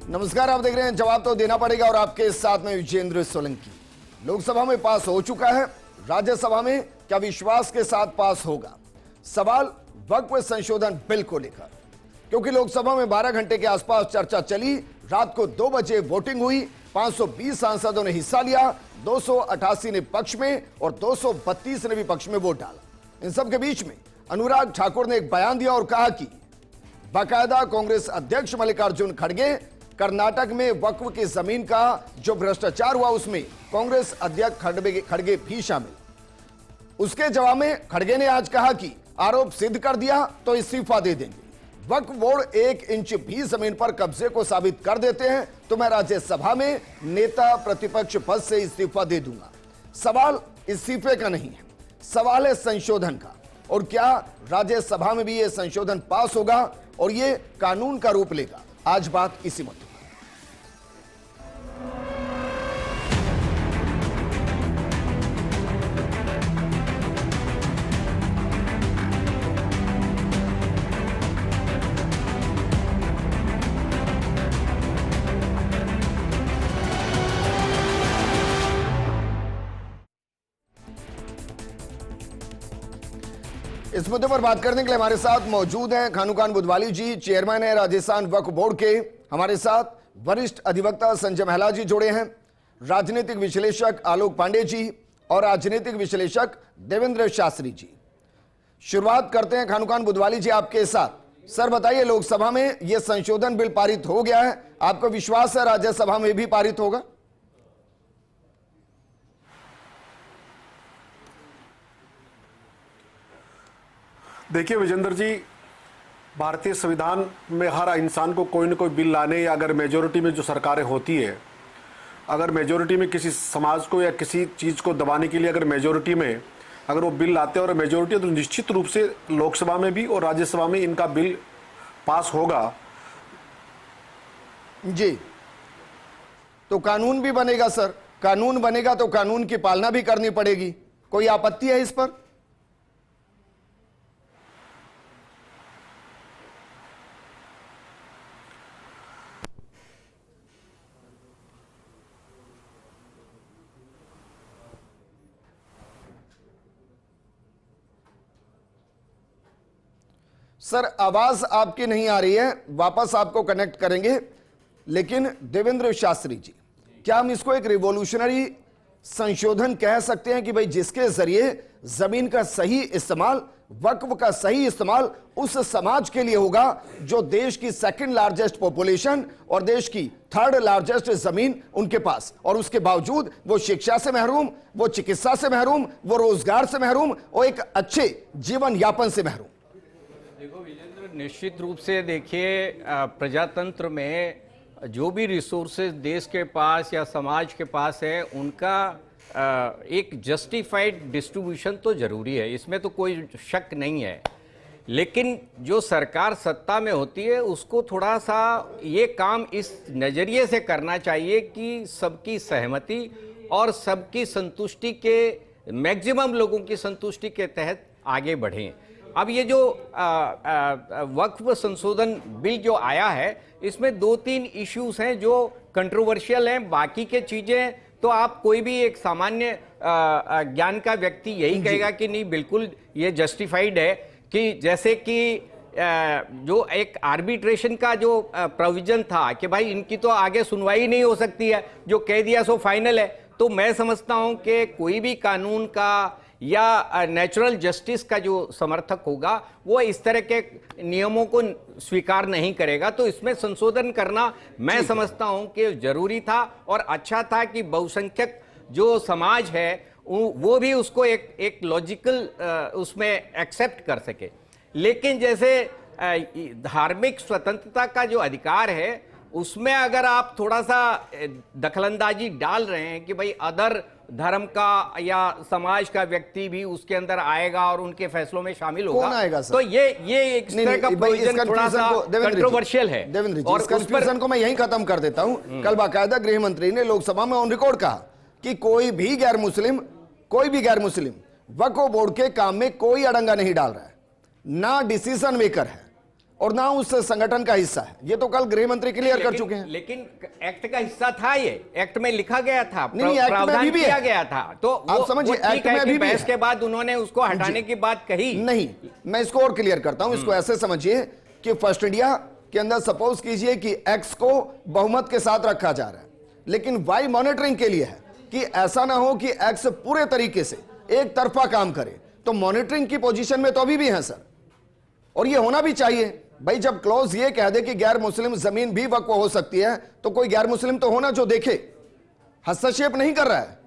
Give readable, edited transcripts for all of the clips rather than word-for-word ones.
नमस्कार, आप देख रहे हैं जवाब तो देना पड़ेगा और आपके साथ में विजेंद्र सोलंकी। लोकसभा में पास हो चुका है, राज्यसभा में क्या विश्वास के साथ पास होगा? सवाल वक्फ संशोधन बिल को लेकर, क्योंकि लोकसभा में 12 घंटे के आसपास चर्चा चली। रात को 2 बजे वोटिंग हुई, 520 सांसदों ने हिस्सा लिया, 288 ने पक्ष में और 232 ने विपक्ष में वोट डाला। इन सब के बीच में अनुराग ठाकुर ने एक बयान दिया और कहा कि बाकायदा कांग्रेस अध्यक्ष मल्लिकार्जुन खड़गे, कर्नाटक में वक्फ की जमीन का जो भ्रष्टाचार हुआ उसमें कांग्रेस अध्यक्ष खड़गे भी शामिल। उसके जवाब में खड़गे ने आज कहा कि आरोप सिद्ध कर दिया तो इस्तीफा दे देंगे। वक्फ बोर्ड 1 इंच भी जमीन पर कब्जे को साबित कर देते हैं तो मैं राज्यसभा में नेता प्रतिपक्ष पद से इस्तीफा दे दूंगा। सवाल इस्तीफे का नहीं है, सवाल है संशोधन का। और क्या राज्यसभा में भी यह संशोधन पास होगा और यह कानून का रूप लेगा? आज बात इसी मुद्दे पर। इस मुद्दे पर बात करने के लिए हमारे साथ मौजूद हैं खानुखान बुधवाली जी, चेयरमैन है राजस्थान वक्फ बोर्ड के। हमारे साथ वरिष्ठ अधिवक्ता संजय महला जी जुड़े हैं, राजनीतिक विश्लेषक आलोक पांडे जी और राजनीतिक विश्लेषक देवेंद्र शास्त्री जी। शुरुआत करते हैं खानुखान बुधवाली जी आपके साथ। सर बताइए, लोकसभा में यह संशोधन बिल पारित हो गया है, आपको विश्वास है राज्यसभा में भी पारित होगा? देखिए विजेंद्र जी, भारतीय संविधान में हर इंसान को कोई न कोई बिल लाने, या अगर मेजोरिटी में जो सरकारें होती है, अगर मेजोरिटी में किसी समाज को या किसी चीज़ को दबाने के लिए अगर मेजोरिटी में अगर वो बिल लाते हैं और मेजोरिटी, तो निश्चित रूप से लोकसभा में भी और राज्यसभा में इनका बिल पास होगा जी। तो कानून भी बनेगा सर, कानून बनेगा तो कानून की पालना भी करनी पड़ेगी। कोई आपत्ति है इस पर? सर आवाज आपकी नहीं आ रही है, वापस आपको कनेक्ट करेंगे। लेकिन देवेंद्र शास्त्री जी, क्या हम इसको एक रिवॉल्यूशनरी संशोधन कह सकते हैं कि भाई जिसके जरिए जमीन का सही इस्तेमाल, वक्फ का सही इस्तेमाल उस समाज के लिए होगा जो देश की 2nd लार्जेस्ट पॉपुलेशन और देश की 3rd लार्जेस्ट जमीन उनके पास, और उसके बावजूद वो शिक्षा से महरूम, वो चिकित्सा से महरूम, वो रोजगार से महरूम और एक अच्छे जीवन यापन से महरूम। देखो विजेंद्र, निश्चित रूप से देखिए, प्रजातंत्र में जो भी रिसोर्सेज देश के पास या समाज के पास है उनका एक जस्टिफाइड डिस्ट्रीब्यूशन तो जरूरी है, इसमें तो कोई शक नहीं है। लेकिन जो सरकार सत्ता में होती है उसको थोड़ा सा ये काम इस नज़रिए से करना चाहिए कि सबकी सहमति और सबकी संतुष्टि के, मैक्सिमम लोगों की संतुष्टि के तहत आगे बढ़ें। अब ये जो वक्फ संशोधन बिल जो आया है, इसमें 2-3 इश्यूज हैं जो कंट्रोवर्शियल हैं। बाकी के चीज़ें तो आप कोई भी एक सामान्य ज्ञान का व्यक्ति यही कहेगा कि नहीं, बिल्कुल ये जस्टिफाइड है। कि जैसे कि जो एक आर्बिट्रेशन का जो प्रोविजन था कि भाई इनकी तो आगे सुनवाई नहीं हो सकती है, जो कह दिया सो फाइनल है। तो मैं समझता हूं कि कोई भी कानून का या नेचुरल जस्टिस का जो समर्थक होगा वो इस तरह के नियमों को स्वीकार नहीं करेगा। तो इसमें संशोधन करना मैं समझता हूं कि जरूरी था और अच्छा था कि बहुसंख्यक जो समाज है वो भी उसको एक लॉजिकल उसमें एक्सेप्ट कर सके। लेकिन जैसे धार्मिक स्वतंत्रता का जो अधिकार है उसमें अगर आप थोड़ा सा दखलंदाजी डाल रहे हैं कि भाई अदर धर्म का या समाज का व्यक्ति भी उसके अंदर आएगा और उनके फैसलों में शामिल होगा, तो ये एक तरह का प्रोविजन थोड़ा सा कंट्रोवर्शियल है। देवेंद्र जी, इस कंफ्यूजन को मैं यहीं खत्म कर देता हूं। कल बाकायदा गृह मंत्री ने लोकसभा में ऑन रिकॉर्ड कहा कि कोई भी गैर मुस्लिम वक्फ बोर्ड के काम में कोई अड़ंगा नहीं डाल रहा है, ना डिसीजन मेकर है और ना उस संगठन का हिस्सा है। ये तो कल गृह मंत्री क्लियर कर चुके हैं। लेकिन एक्ट का हिस्सा था, ये एक्ट में लिखा गया था, नहीं, एक्ट में प्रावधान अभी भी किया है। गया था। तो आप समझिए, एक्ट में अभी भी बहस है। के बाद उन्होंने उसको हटाने की बात कही नहीं, मैं इसको और क्लियर करता हूं। इसको ऐसे समझिए कि फर्स्ट इंडिया के अंदर सपोज कीजिए कि एक्स को बहुमत के साथ रखा जा रहा है, लेकिन वाई मॉनिटरिंग के लिए है कि ऐसा ना हो कि एक्स पूरे तरीके से एक तरफा काम करे। तो मॉनिटरिंग की पोजीशन में तो अभी भी है सर, और ये होना भी चाहिए। भाई जब क्लॉज ये कह दे कि गैर मुस्लिम जमीन भी वक्फ हो सकती है, तो कोई गैर मुस्लिम तो होना जो देखे, हस्तक्षेप नहीं कर रहा है।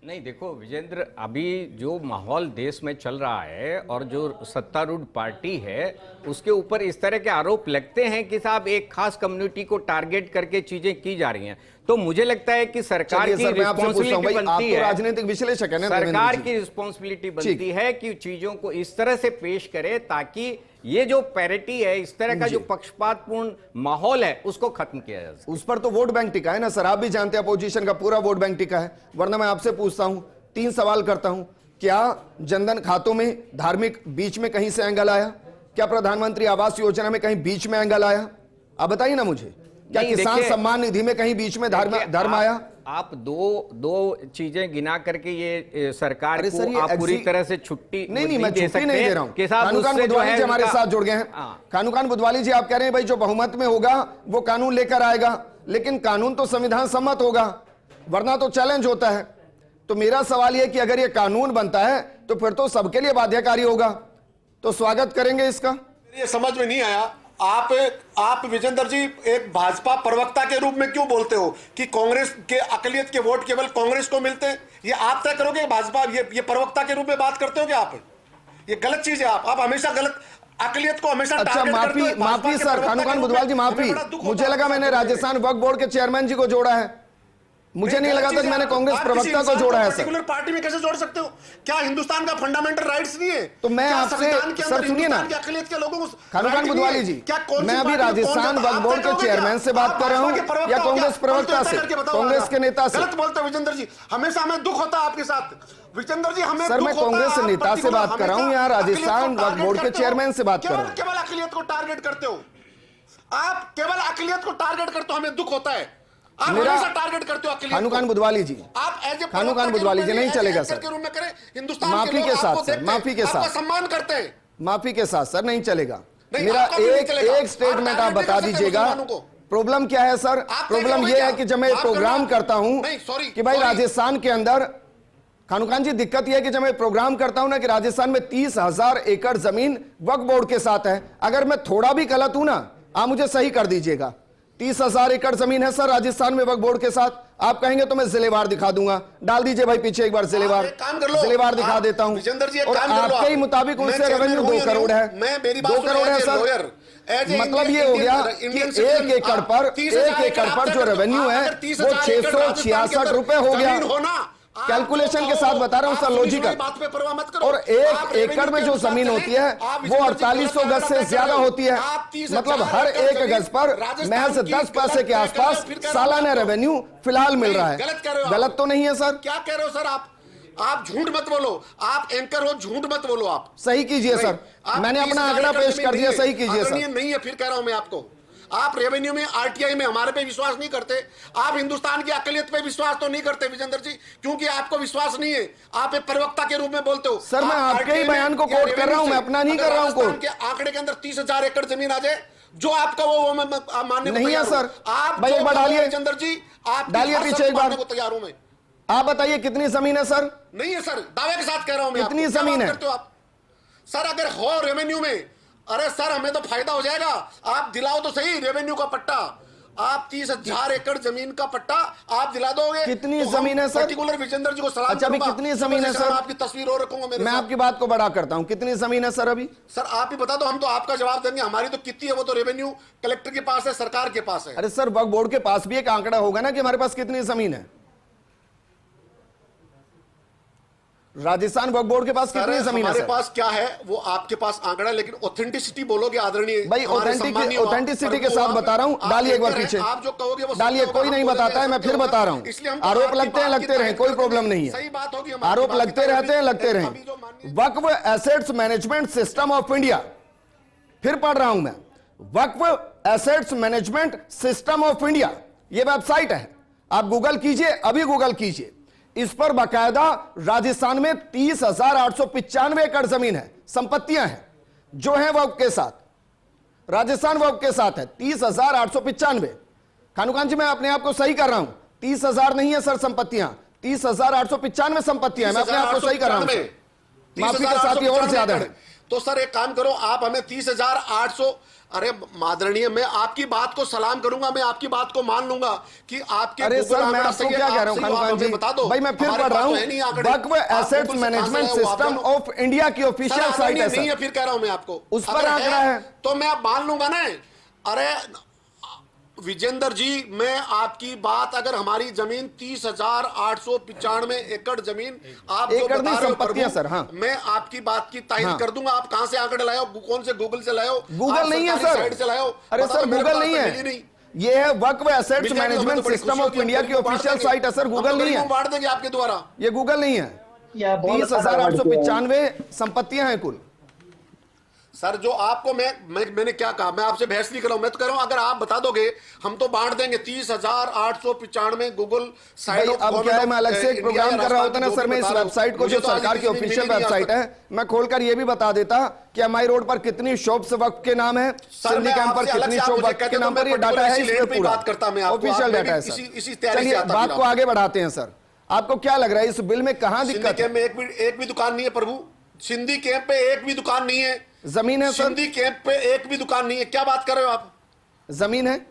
नहीं, देखो विजेंद्र, अभी जो माहौल देश में चल रहा है और जो सत्तारूढ़ पार्टी है उसके ऊपर इस तरह के आरोप लगते हैं कि साहब एक खास कम्युनिटी को टारगेट करके चीजें की जा रही हैं, तो मुझे लगता है कि सरकार की रिस्पॉन्सिबिलिटी बनती है, राजनीतिक विश्लेषक है ना, सरकार की रिस्पॉन्सिबिलिटी बनती है कि चीजों को इस तरह से पेश करे ताकि ये जो पैरिटी है, इस तरह का जो पक्षपातपूर्ण माहौल है, उसको खत्म किया जा सके। उस पर तो वोट बैंक टिका है ना सर, आप भी जानते हैं अपोजिशन का पूरा वोट बैंक टिका है। वरना मैं आपसे पूछता हूं, 3 सवाल करता हूं, क्या जनधन खातों में धार्मिक बीच में कहीं से एंगल आया? क्या प्रधानमंत्री आवास योजना में कहीं बीच में एंगल आया? आप बताइए ना मुझे। क्या किसान सम्मान निधि में कहीं बीच में धर्म आया? आप दो चीजें गिना करके ये सरकार को आप पूरी तरह से छुट्टी नहीं, मैं छुट्टी नहीं दे रहा हूं। कानून बुधवाली जी हमारे साथ जुड़ गए हैं। कानून बुधवाली जी, आप कह रहे हैं भाई जो बहुमत में होगा वो कानून लेकर आएगा, लेकिन कानून तो संविधान सम्मत होगा, वरना तो चैलेंज होता है। तो मेरा सवाल यह कि अगर ये कानून बनता है तो फिर तो सबके लिए बाध्यकारी होगा, तो स्वागत करेंगे इसका। ये समझ में नहीं आया, आप विजेंद्र जी एक भाजपा प्रवक्ता के रूप में क्यों बोलते हो कि कांग्रेस के अकलियत के वोट केवल कांग्रेस को मिलते हैं? ये आप तय करोगे, भाजपा ये प्रवक्ता के रूप में बात करते हो क्या आप? ये गलत चीज है। आप हमेशा गलत अकलियत को हमेशा अच्छा, माफी सर, कानून बुधवाल जी माफी। मुझे लगा मैंने राजस्थान वक्फ बोर्ड के चेयरमैन जी को जोड़ा है, मुझे नहीं लगा था कि मैंने कांग्रेस प्रवक्ता को जोड़ा है सर। पर्टिकुलर पार्टी में कैसे जोड़ सकते हो? क्या हिंदुस्तान का फंडामेंटल राइट्स नहीं है? तो मैं आपसे सर सुनिए ना, कानून बुधवाली जी, मैं अभी राजस्थान वक्फ बोर्ड के चेयरमैन से बात कर रहा हूं या कांग्रेस प्रवक्ता से, कांग्रेस के नेता से? गलत बोलते हो विजेंद्र जी, हमेशा हमें दुख होता है आपके साथ। विजेंद्र जी हमें सर, मैं कांग्रेस नेता से बात कर रहा हूं या राजस्थान वक्फ बोर्ड के चेयरमैन से बात कर रहा हूं? केवल अकलियत को टारगेट करते हो आप, केवल अकलियत को टारगेट करते हो, हमें दुख होता है। आप हमेशा टारगेट करते हो अकलियत को। कानून बुधवाली जी, आप एज ए कानून बुधवाली जी नहीं चलेगा सर, के रूप में करें। हिंदुस्तान माफी के साथ सर, माफी के साथ सम्मान करते हैं, माफी के साथ सर, नहीं चलेगा। मेरा एक स्टेटमेंट आप बता दीजिएगा, प्रॉब्लम क्या है सर? प्रॉब्लम यह है कि जब मैं प्रोग्राम करता हूं कि भाई राजस्थान के अंदर, कानून जी दिक्कत यह है कि जब मैं प्रोग्राम करता हूं ना कि राजस्थान में 30,000 एकड़ जमीन वक्फ बोर्ड के साथ है, अगर मैं थोड़ा भी गलत हूं ना, आप मुझे सही कर दीजिएगा। 30,000 एकड़ जमीन है सर राजस्थान में वक्फ बोर्ड के साथ। आप कहेंगे तो मैं जिलेवार दिखा दूंगा, डाल दीजिए भाई पीछे एक बार जिलेवार दिखा देता हूं। और आपके ही मुताबिक उनसे रेवेन्यू 2 करोड़ है, 2 करोड़ है सर। मतलब ये हो गया कि एक एकड़ पर जो रेवेन्यू है वो 666 रुपए हो गया। कैलकुलेशन के साथ बता रहा हूं सर, लॉजिकल। और एक एकड़ में जो जमीन होती है वो 4800 गज से ज्यादा होती है, मतलब हर एक गज पर महज 10 पैसे के आसपास सालाना रेवेन्यू फिलहाल मिल रहा है। गलत तो नहीं है सर? क्या कह रहे हो सर आप झूठ मत बोलो, आप एंकर हो, झूठ मत बोलो। आप सही कीजिए सर, मैंने अपना आंकड़ा पेश कर दिया, सही कीजिए सर। नहीं है, फिर कह रहा हूं मैं आपको, आप रेवेन्यू में, आरटीआई में हमारे पे विश्वास नहीं करते, आप हिंदुस्तान की अकलियत पे विश्वास तो नहीं करते विजेंद्र जी, क्योंकि आपको विश्वास नहीं है। आप एक प्रवक्ता के रूप में बोलते हो सर, मैं आपके ही बयान को कोट कर रहा हूं, मैं अपना नहीं कर रहा हूं कोट। आंकड़े के अंदर 30,000 एकड़ जमीन आ जाए जो आपका वो मानने नहीं है सर। आप भाई एक बार डालिए विजेंद्र जी, आप डालिए पीछे एक बार, तैयार हूं मैं। आप बताइए कितनी जमीन है सर? नहीं है सर, दावे के साथ कह रहा हूं मैं। कितनी जमीन है सर? अगर हो रेवेन्यू में, अरे सर हमें तो फायदा हो जाएगा, आप दिलाओ तो सही रेवेन्यू का पट्टा। आप 30,000 एकड़ जमीन का पट्टा आप दिला दोगे। कितनी जमीन है सर? पर्टिकुलर विजेंद्र जी को सलाम। अच्छा, अभी कितनी जमीन है सर? आपकी तस्वीर और रखूंगा मेरे मैं आपकी बात को बड़ा करता हूं, कितनी जमीन है सर अभी? सर आप ही बता दो, हम तो आपका जवाब देंगे। हमारी तो कितनी है वो तो रेवेन्यू कलेक्टर के पास है, सरकार के पास है। अरे सर, वक्फ बोर्ड के पास भी एक आंकड़ा होगा ना कि हमारे पास कितनी जमीन है। राजस्थान वक्फ बोर्ड के पास कितनी जमीन है? हमारे पास क्या है वो आपके पास आंकड़ा, लेकिन ऑथेंटिसिटी बोलोगे आदरणीय भाई, ऑथेंटिसिटी के साथ बता रहा हूं। डालिए एक बार पीछे, आप जो कहोगे वो डालिए, कोई नहीं बताता है, मैं फिर बता रहा हूं। आरोप लगते हैं, लगते रहे, कोई प्रॉब्लम नहीं है, सही बात होगी, आरोप लगते रहते हैं, लगते रहे। Waqf assets management system of India, फिर पढ़ रहा हूं मैं, Waqf assets management system of India, यह वेबसाइट है, आप गूगल कीजिए, अभी गूगल कीजिए। इस पर बाकायदा राजस्थान में 30,895 एकड़ जमीन है, संपत्तियां हैं जो हैं वक्फ के साथ, राजस्थान वक्फ के साथ है 30,895। खानुखान जी मैं अपने आप को सही कर रहा हूं, 30,000 नहीं है सर संपत्तियां, 30,895 संपत्तियां, मैं अपने आप को सही कर रहा हूं, माफी के साथ ये और ज्यादा है। तो सर एक काम करो, आप हमें 30,800, अरे आदरणीय, मैं आपकी बात को सलाम करूंगा, मैं आपकी बात को मान लूंगा कि आपके, अरे सर मैं आपको क्या कह रहा हूं खानुखान जी, बता दो भाई मैं फिर पढ़ रहा हूं, Waqf assets management system of India की ऑफिशियल साइट है नहीं है, फिर कह रहा हूं मैं आपको, उस पर आंकड़ा है तो मैं आप मान लूंगा ना। अरे विजेंद्र जी, मैं आपकी बात, अगर हमारी जमीन 30,895 एकड़ जमीन आप जो बता रहे हो प्रभु, सर, हाँ। मैं आपकी बात की तायद कर दूंगा। आप कहां से आंकड़े लाए हो, कौन से गूगल से लाए हो? गूगल नहीं है सर, साइट से लाए हो? अरे सर गूगल नहीं है, ये है Waqf assets management system of India की ऑफिशियल साइट है सर, गूगल नहीं है, बांट देंगे आपके द्वारा, ये गूगल नहीं है। 30,895 संपत्तियां हैं कुल। सर जो आपको मैंने क्या कहा, मैं आपसे बहस नहीं कर रहा हूं, मैं तो कह रहा हूं अगर आप बता दोगे हम तो बांट देंगे 30,895 गूगल साइट। अब क्या है, मैं अलग से एक प्रोग्राम कर रहा होता ना सर, मैं इस वेबसाइट को जो सरकार की ऑफिशियल वेबसाइट है मैं खोलकर ये भी बता देता कि एमआई रोड पर कितनी शॉप्स वक्फ के नाम है, सिंधी कैंप पर कितनी शॉप वक्फ के नाम पर, ये डाटा है इसमें पूरा ऑफिशियल डाटा है सर। चलिए बात को आगे बढ़ाते हैं सर, आपको क्या लग रहा है इस बिल में कहां दिक्कत है? एक भी दुकान नहीं है प्रभु, सिंधी कैंप पे एक भी दुकान नहीं है, जमीन है सर, सिंधी कैंप पे एक भी दुकान नहीं है, क्या बात कर रहे हो आप? जमीन है,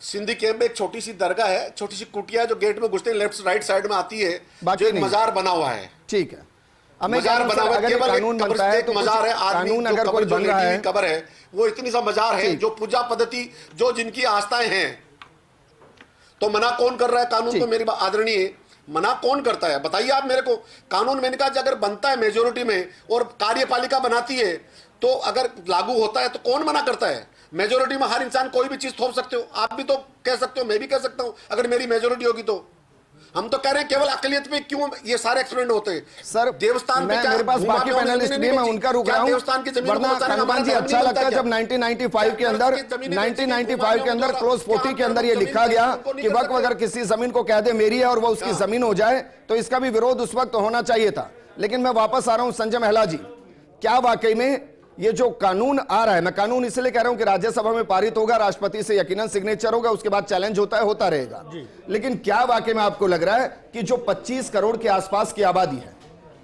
सिंधी कैंप में एक छोटी सी दरगाह है, छोटी सी कुटिया जो गेट में घुसते हैं लेफ्ट राइट साइड में आती है, जो एक मजार बना हुआ है। ठीक है, हमें मजार बना हुआ है, अगर कानून बनता है तो मजार है, कानून अगर कोई बन रहा है, कब्र है, वो इतनी सा मजार है जो पूजा पद्धति, जो जिनकी आस्थाएं हैं, तो मना कौन कर रहा है? कानून तो मेरी आदरणीय मना कौन करता है, बताइए आप मेरे को। कानून मैंने कहा अगर बनता है मेजोरिटी में और कार्यपालिका बनाती है तो अगर लागू होता है तो कौन मना करता है? मेजोरिटी में हर इंसान कोई भी चीज थोप सकते हो, आप भी तो कह सकते हो, मैं भी कह सकता हूं अगर मेरी मेजोरिटी होगी तो। हम तो कह रहे हैं केवल अकलियत पे क्यों ये सारे एक्सपेरिमेंट होते हैं सर? देवस्थान पे क्या, मेरे पास बाकी पैनलिस्ट भी, मैं उनका रुक रहा हूं, वरना खानुखान जी अच्छा लगता है जब 1995 के अंदर क्लोज 40 के अंदर ये लिखा गया कि वक्फ अगर किसी जमीन को कह दे मेरी है और वो उसकी जमीन हो जाए तो इसका भी विरोध उस वक्त होना चाहिए था। लेकिन मैं वापस आ रहा हूं संजय महिला जी, क्या वाकई में ये जो कानून आ रहा है, मैं कानून इसलिए कह रहा हूं कि राज्यसभा में पारित होगा, राष्ट्रपति से यकीनन सिग्नेचर होगा, उसके बाद चैलेंज होता है, होता रहेगा, लेकिन क्या वाकई में आपको लग रहा है कि जो 25 करोड़ के आसपास की आबादी है,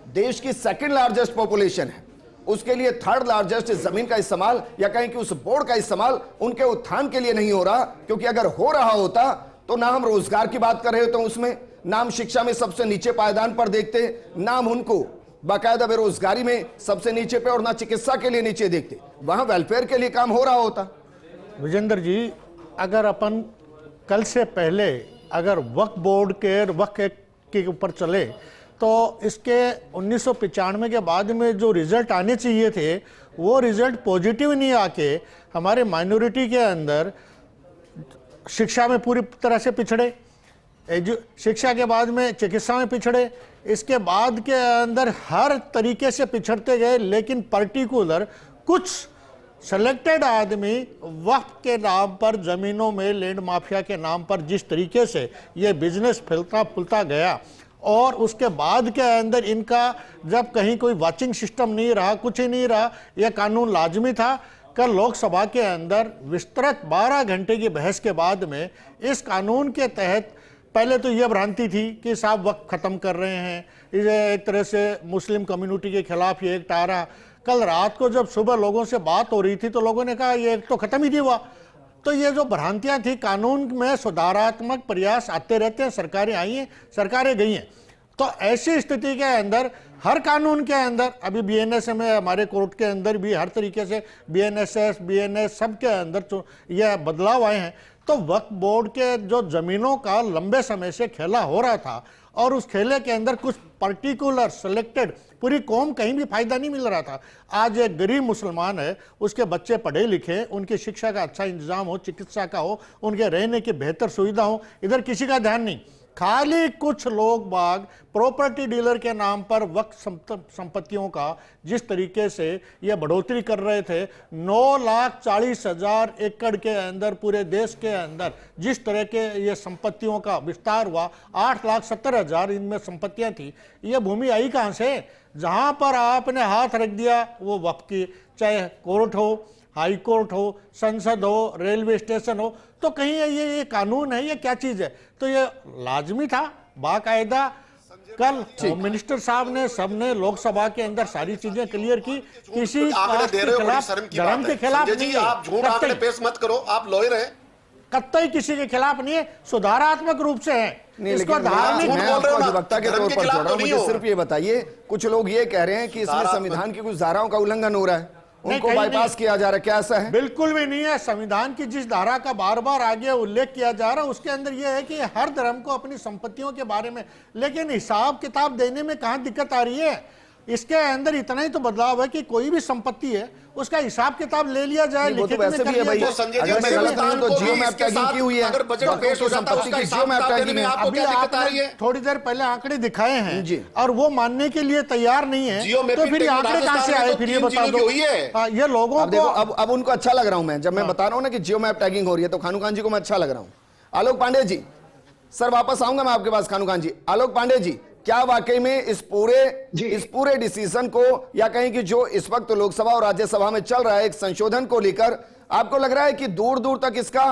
देश की सेकंड लार्जेस्ट पॉपुलेशन है, उसके लिए थर्ड लार्जेस्ट जमीन का इस्तेमाल या कहें कि उस बोर्ड का इस्तेमाल उनके उत्थान के लिए नहीं हो रहा? क्योंकि अगर हो रहा होता तो ना हम रोजगार की बात कर रहे होते उसमें, ना हम शिक्षा में सबसे नीचे पायदान पर देखते, ना हम उनको बाकायदा बेरोजगारी में सबसे नीचे पे और ना चिकित्सा के लिए नीचे देखते, वहां वेलफेयर के लिए काम हो रहा होता। विजेंद्र जी, अगर अपन कल से पहले अगर वक्फ बोर्ड के वक्फ एक्ट के ऊपर चले तो इसके 1995 के बाद में जो रिजल्ट आने चाहिए थे वो रिजल्ट पॉजिटिव नहीं आके हमारे माइनॉरिटी के अंदर शिक्षा में पूरी तरह से पिछड़े, शिक्षा के बाद में चिकित्सा में पिछड़े, इसके बाद के अंदर हर तरीके से पिछड़ते गए। लेकिन पर्टिकुलर कुछ सेलेक्टेड आदमी वक्फ के नाम पर, जमीनों में लैंड माफिया के नाम पर जिस तरीके से ये बिजनेस फैलता फूलता गया, और उसके बाद के अंदर इनका जब कहीं कोई वाचिंग सिस्टम नहीं रहा, कुछ ही नहीं रहा, यह कानून लाजमी था। कल लोकसभा के अंदर विस्तृत 12 घंटे की बहस के बाद में इस कानून के तहत पहले तो यह भ्रांति थी कि साहब वक्त ख़त्म कर रहे हैं, ये एक तरह से मुस्लिम कम्युनिटी के खिलाफ ये एक्ट आ रहा। कल रात को जब सुबह लोगों से बात हो रही थी तो लोगों ने कहा ये एक्ट तो ख़त्म ही नहीं हुआ। तो ये जो भ्रांतियां थी, कानून में सुधारात्मक प्रयास आते रहते हैं, सरकारें आई हैं, सरकारें गई हैं। तो ऐसी स्थिति के अंदर हर कानून के अंदर, अभी बीएनएस में हमारे कोर्ट के अंदर भी हर तरीके से बीएनएसएस बीएनएस सब के अंदर यह बदलाव आए हैं। तो वक्फ बोर्ड के जो जमीनों का लंबे समय से खेला हो रहा था और उस खेले के अंदर कुछ पर्टिकुलर सिलेक्टेड, पूरी कौम कहीं भी फायदा नहीं मिल रहा था। आज एक गरीब मुसलमान है, उसके बच्चे पढ़े लिखे, उनकी शिक्षा का अच्छा इंतजाम हो, चिकित्सा का हो, उनके रहने की बेहतर सुविधा हो, इधर किसी का ध्यान नहीं। खाली कुछ लोग बाग प्रॉपर्टी डीलर के नाम पर वक्फ संपत्तियों का जिस तरीके से ये बढ़ोतरी कर रहे थे, 9,40,000 एकड़ के अंदर पूरे देश के अंदर जिस तरह के ये संपत्तियों का विस्तार हुआ, 8,70,000 इनमें संपत्तियां थी। ये भूमि आई कहां से? जहां पर आपने हाथ रख दिया वो वक्फ की, चाहे कोर्ट हो, हाई कोर्ट हो, संसद हो, रेलवे स्टेशन हो, तो कहीं ये कानून है, ये क्या चीज है? तो ये लाजमी था बाकायदा। कल होम मिनिस्टर साहब ने सबने लोकसभा के अंदर सारी चीजें क्लियर की, किसी कास्ट के खिलाफ, धर्म के खिलाफ नहीं है, आप झूठ आंकड़े पेश मत करो, आप लॉयर हैं, कतई किसी के खिलाफ नहीं है, सुधारात्मक रूप से है। इसको धार्मिक मैं आपको अधिवक्ता के तौर पर जोड़ रहा हूं, मुझे सिर्फ ये बताइए, कुछ लोग ये कह रहे हैं कि इसमें संविधान की कुछ धाराओं का उल्लंघन हो रहा है, उनको बाईपास किया जा रहा है, क्या ऐसा है? बिल्कुल भी नहीं है। संविधान की जिस धारा का बार बार आगे उल्लेख किया जा रहा है उसके अंदर यह है कि हर धर्म को अपनी संपत्तियों के बारे में, लेकिन हिसाब किताब देने में कहां दिक्कत आ रही है? इसके अंदर इतना ही तो बदलाव है कि कोई भी संपत्ति है उसका हिसाब किताब ले लिया जाए, लिखित में कर लिया जाए। अगर मैं गलत हूं तो जियो मैप टैगिंग की हुई है, संपत्ति की जियो मैप टैगिंग है। अभी आपने थोड़ी देर पहले आंकड़े दिखाए हैं और वो मानने के लिए तैयार नहीं है, तो फिर आंकड़े कहां से आए? फिर ये बता दो। ये लोगों को अब उनको अच्छा लग रहा हूं मैं, जब मैं बता रहा हूं ना कि जियो मैप टैगिंग हो रही है, तो खानूखान जी को मैं अच्छा लग रहा हूं। आलोक पांडे जी, सर वापस आऊंगा मैं आपके पास। खानूखान जी, आलोक पांडे जी, क्या वाकई में इस पूरे डिसीजन को, या कहें कि जो इस वक्त लोकसभा और राज्यसभा में चल रहा है एक संशोधन को लेकर, आपको लग रहा है कि दूर दूर तक इसका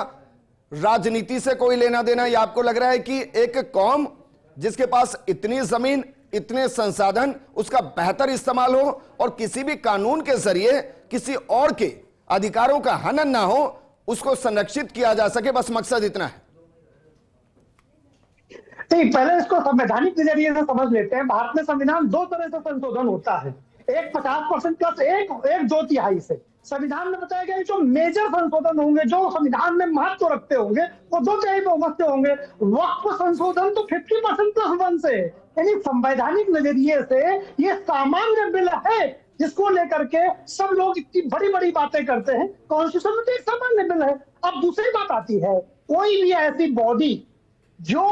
राजनीति से कोई लेना देना, या आपको लग रहा है कि एक कौम जिसके पास इतनी जमीन, इतने संसाधन, उसका बेहतर इस्तेमाल हो और किसी भी कानून के जरिए किसी और के अधिकारों का हनन ना हो, उसको संरक्षित किया जा सके, बस मकसद इतना है? नहीं, पहले इसको संवैधानिक नजरिए से समझ लेते हैं। भारत में संविधान दो तरह से संशोधन होता है, एक 50% प्लस एक 2/3 से। संविधान में बताया गया जो मेजर संशोधन होंगे, जो संविधान में महत्व रखते होंगे, वो 2/3 बहुमत से होंगे। वक्फ संशोधन तो 50% प्लस 1 से, यानी संवैधानिक नजरिए से ये सामान्य बिल है जिसको लेकर के सब लोग इतनी बड़ी बड़ी बातें करते हैं। कॉन्स्टिट्यूशन में तो एक सामान्य बिल है। अब दूसरी बात आती है, कोई भी ऐसी बॉडी जो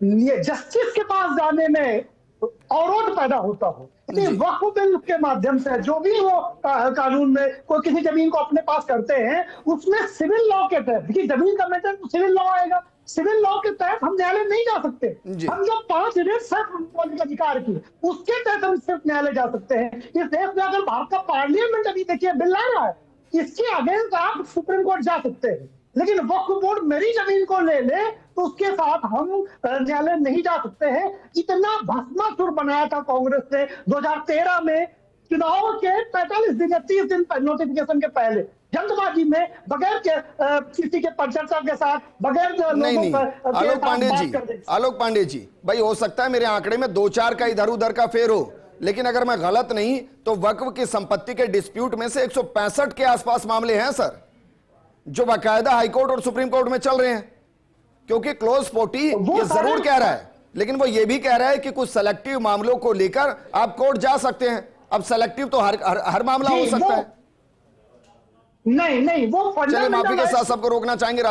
जस्टिस के पास जाने में अवरोध पैदा होता हो, वक्फ बिल के माध्यम से जो भी वो कानून में कोई किसी जमीन को अपने पास करते हैं, उसमें सिविल लॉ के तहत, देखिए जमीन का मैटर तो सिविल लॉ आएगा, सिविल लॉ के तहत हम न्यायालय नहीं जा सकते। हम जो 5 रिट्स है मौलिक अधिकार की, उसके तहत हम सिर्फ न्यायालय जा सकते हैं। इस देश में अगर भारत का पार्लियामेंट अभी देखिए बिल ला रहा है, इसके अगेंस्ट आप सुप्रीम कोर्ट जा सकते हैं, लेकिन वक्फ बोर्ड मेरी जमीन को ले ले तो उसके साथ हम न्यायालय नहीं जा सकते हैं। इतना भस्मासुर बनाया था कांग्रेस ने 2013 में, चुनाव के 45 दिन या 30 दिन नोटिफिकेशन के पहले, जल्दबाजी में, बगैर किसी के परिचर्चा के साथ, बगैर नहीं। आलोक पांडे जी भाई, हो सकता है मेरे आंकड़े में 2-4 का इधर उधर का फेर हो, लेकिन अगर मैं गलत नहीं तो वक्फ की संपत्ति के डिस्प्यूट में से 165 के आसपास मामले हैं सर, जो बाकायदा हाईकोर्ट और सुप्रीम कोर्ट में चल रहे हैं। क्योंकि क्लोज 40 ये जरूर कह रहा है, लेकिन वो ये भी कह रहा है कि कुछ सेलेक्टिव मामलों को लेकर आप कोर्ट जा सकते हैं। अब सेलेक्टिव तो हर मामला हो सकता है। नहीं, वो चलिए, माफी के साथ सबको रोकना चाहेंगे।